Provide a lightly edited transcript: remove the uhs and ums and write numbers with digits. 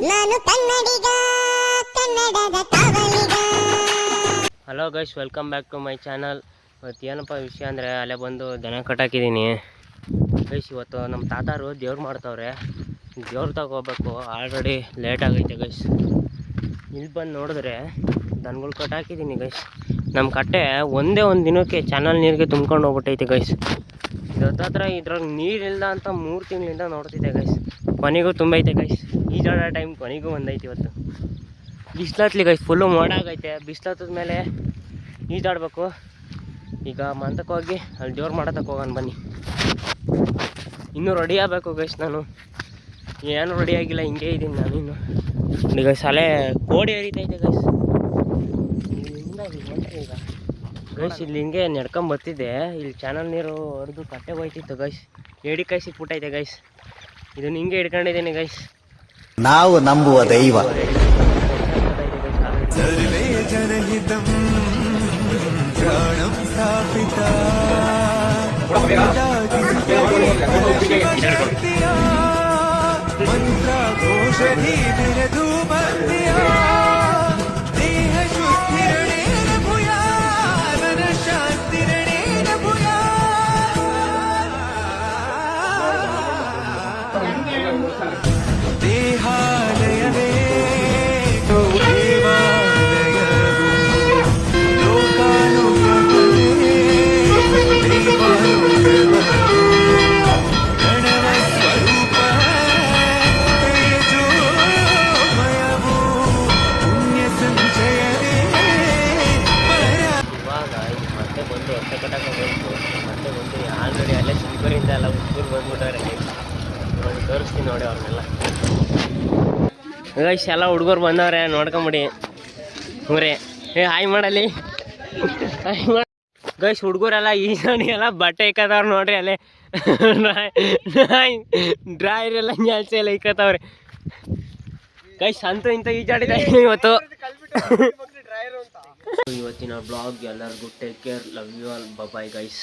ನಾನು ಕನ್ನಡಿಗ ಕನ್ನಡದ ಕಾವಲಿಗ. Hello guys, welcome back to my channel. ಇವತ್ತು ಏನಪ್ಪ ವಿಷಯ ಅಂದರೆ ಅಲ್ಲೇ ಬಂದು ದನ ಕಟ್ಟಾಕಿದ್ದೀನಿ ಗೈಸ್. ಇವತ್ತು ನಮ್ಮ ತಾತಾರು ದೇವ್ರು ಮಾಡ್ತವ್ರೆ, ದೇವ್ರು ತಗೋಬೇಕು. ಆಲ್ರೆಡಿ ಲೇಟ್ ಆಗೈತೆ ಗೈಸ್. ಇಲ್ಲಿ ಬಂದು ನೋಡಿದ್ರೆ ದನಗಳು ಕಟ್ಟಾಕಿದ್ದೀನಿ ಗೈಸ್. ನಮ್ಮ ಕಟ್ಟೆ ಒಂದೇ ಒಂದು ದಿನಕ್ಕೆ ಚಾನಲ್ ನೀರಿಗೆ ತುಂಬ್ಕೊಂಡು ಹೋಗ್ಬಿಟ್ಟೈತೆ ಗೈಸ್. ಹತ್ರ ಇದ್ರಾಗ ನೀರಿಲ್ಲ ಅಂತ 3 ತಿಂಗಳಿಂದ ನೋಡ್ತಿದ್ದೆ ಗೈಸ್. ಕೊನೆಗೂ ತುಂಬೈತೆ ಗೈಸ್. ಈಜಾಡೋ ಟೈಮ್ ಕೊನೆಗೂ ಬಂದೈತೆ. ಇವತ್ತು ಬಿಸ್ಲತ್ಲಿ ಗೈಸ್, ಫುಲ್ಲು ಮೋಡ ಆಗೈತೆ. ಬಿಸ್ಲತ್ತದ ಮೇಲೆ ಈಜಾಡಬೇಕು. ಈಗ ಮಂತಕ್ಕೆ ಹೋಗಿ ಅಲ್ಲಿ ದೇವ್ರು ಮಾಡೋದಕ್ಕೆ ಹೋಗೋಣ ಬನ್ನಿ. ಇನ್ನೂ ರೆಡಿ ಆಗಬೇಕು ಗೈಸ್. ನಾನು ಏನು ರೆಡಿ ಆಗಿಲ್ಲ, ಹಿಂಗೆ ಇದ್ದೀನಿ ನಾನು ಇನ್ನು. ಈಗ ಸಲೆ ಕೋಡಿ ಹರಿತೈತೆ ಗೈಸ್. ಈಗ ಗೈಸ್ ಇಲ್ಲಿ ಹಿಂಗೆ ನಡ್ಕೊಂಬರ್ತಿದ್ದೆ. ಇಲ್ಲಿ ಚಾನಲ್ ನೀರು ಹೊಡೆದು ಕಟ್ಟೆ ಹೋಯ್ತಿತ್ತು ಗೈಸ್. ಏಡಿ ಕೈ ಸಿಕ್ಬಿಟ್ಟೈತೆ ಗೈಸ್. ಇದನ್ನು ಹಿಂಗೆ ಹಿಡ್ಕೊಂಡಿದ್ದೀನಿ ಗೈಸ್. ನಾವು ನಂಬುವ ದೈವ ಸರ್ವೇ ಜನಹಿತಂ ಪ್ರಾಣಂ ಸ್ಥಾಪಿತ ಮಂತ್ರ ಘೋಷಧಿ ಬಿರದು ಬಂದಿಯ ದೇಹ ಶುದ್ಧಿರಣೇನ ಭೂಯ ಮನ ಶಾಂತಿರಣೇನ ಭೂಯ. ದೇಹಾಲಯವೇ ಆಲ್ರೆಡಿ ಅಲ್ಲೇ ಶಿಲ್ಪರಿಂದ ಎಲ್ಲ ಹುಡುಗರು ಬಂದ್ಬಿಟ್ಟವ್ರೆ. ನೋಡಿ ತೋರಿಸ್ತೀನಿ ನೋಡಿ ಅವ್ರನ್ನೆಲ್ಲ ಗೈಸ್. ಎಲ್ಲ ಹುಡುಗರು ಬಂದವ್ರೆ, ನೋಡ್ಕೊಂಬಿಡಿ. ಊರೇ ಹಾಯ್ ಮಾಡಲಿ, ಹಾಯ್ ಮಾಡಿ ಗೈಸ್. ಹುಡುಗರೆಲ್ಲ ಈಜಾಣಿಗೆಲ್ಲ ಬಟ್ಟೆ ಇಕ್ಕದವ್ರು ನೋಡ್ರಿ. ಅಲ್ಲೇ ಡ್ರಾಯರ್ ಎಲ್ಲ ಜಾಸ್ತಿ ಎಲ್ಲ ಇಕ್ಕತ್ತವ್ರೆ ಗೈಸ್. ಅಂತೂ ಇಂಥ ಈಜಾಡಿದ ಇವತ್ತು. ಇವತ್ತಿನ ಬ್ಲಾಗ್ ಎಲ್ಲರಿಗೂ take care, love you all, bye guys.